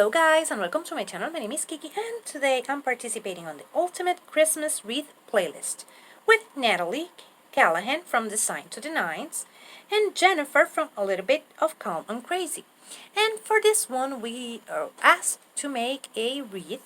Hello guys and welcome to my channel. My name is Kiki and today I'm participating on the Ultimate Christmas Wreath playlist with NataLee, Callahan from Design to the Nines, and Jennifer from A Little Bit of Calm and Crazy. And for this one we are asked to make a wreath,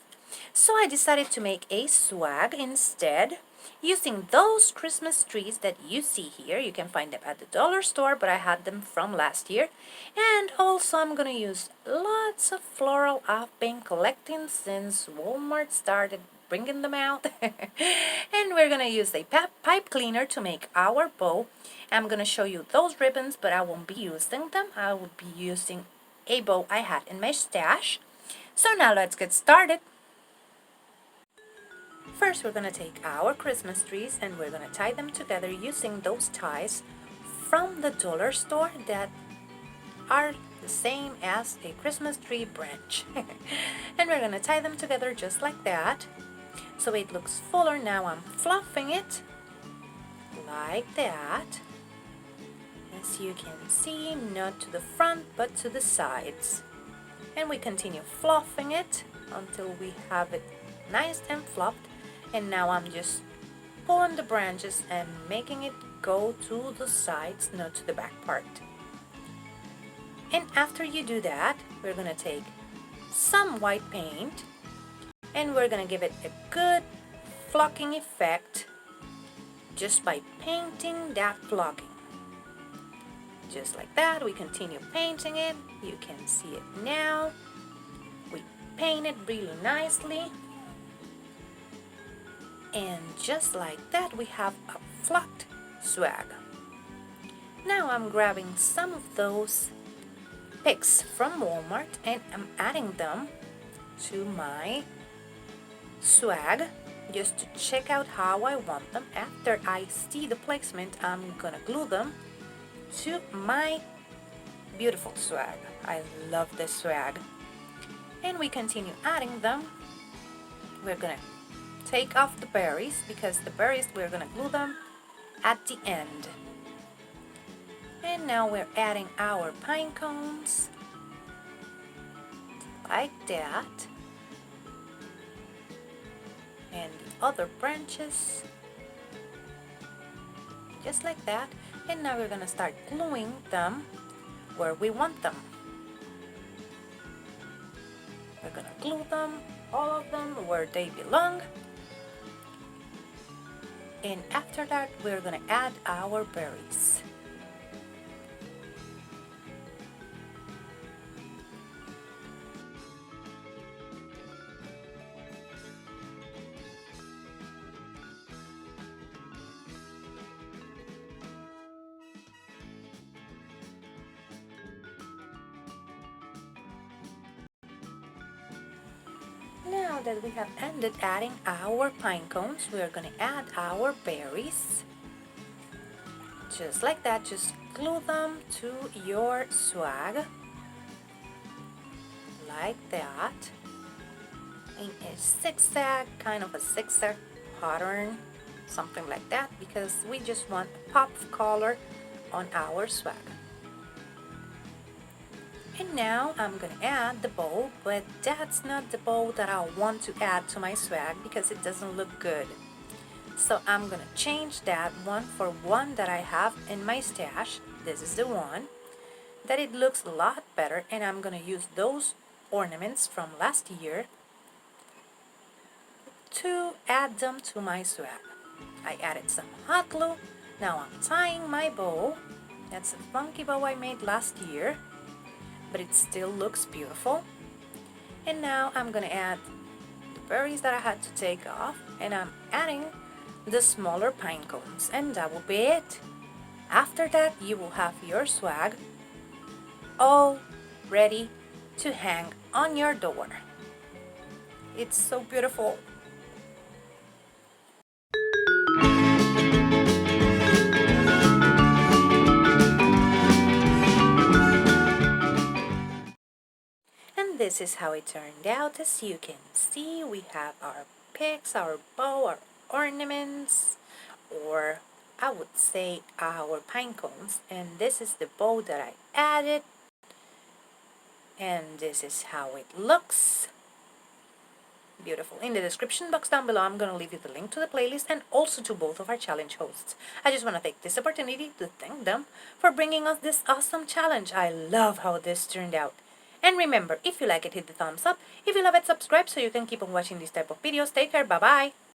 so I decided to make a swag instead, using those Christmas trees that you see here. You can find them at the dollar store, but I had them from last year. And also I'm gonna use lots of floral I've been collecting since Walmart started bringing them out. And we're gonna use a pipe cleaner to make our bow. I'm gonna show you those ribbons, but I won't be using them. I will be using a bow I had in my stash. So now let's get started. First, we're going to take our Christmas trees and we're going to tie them together using those ties from the dollar store that are the same as a Christmas tree branch. And we're going to tie them together just like that, so it looks fuller. Now I'm fluffing it like that. As you can see, not to the front but to the sides. And we continue fluffing it until we have it nice and fluffed. And now I'm just pulling the branches and making it go to the sides, not to the back part. And after you do that, we're going to take some white paint and we're going to give it a good flocking effect just by painting that flocking. Just like that, we continue painting it. You can see it now. We paint it really nicely. And just like that, we have a flocked swag. Now I'm grabbing some of those picks from Walmart and I'm adding them to my swag just to check out how I want them. After I see the placement, I'm gonna glue them to my beautiful swag. I love this swag. And we continue adding them. We're gonna take off the berries because the berries, we're gonna glue them at the end. And now we're adding our pine cones like that, and the other branches just like that. And now we're gonna start gluing them where we want them. We're gonna glue them, all of them, where they belong. And after that, we're going to add our berries. Now that we have ended adding our pine cones, we are going to add our berries. Just like that, just glue them to your swag. Like that. In a zigzag, kind of a zigzag pattern, something like that, because we just want a pop of color on our swag. And now I'm gonna add the bow, but that's not the bow that I want to add to my swag because it doesn't look good. So I'm gonna change that one for one that I have in my stash. This is the one that it looks a lot better, and I'm gonna use those ornaments from last year to add them to my swag. I added some hot glue. Now I'm tying my bow. That's a funky bow I made last year, but it still looks beautiful. And now I'm gonna add the berries that I had to take off, and I'm adding the smaller pine cones, and that will be it. After that, you will have your swag all ready to hang on your door. It's so beautiful. And this is how it turned out. As you can see, we have our picks, our bow, our ornaments, or I would say our pine cones, and this is the bow that I added. And this is how it looks. Beautiful. In the description box down below, I'm going to leave you the link to the playlist and also to both of our challenge hosts. I just want to take this opportunity to thank them for bringing us this awesome challenge. I love how this turned out. And remember, if you like it, hit the thumbs up. If you love it, subscribe so you can keep on watching these type of videos. Take care. Bye-bye.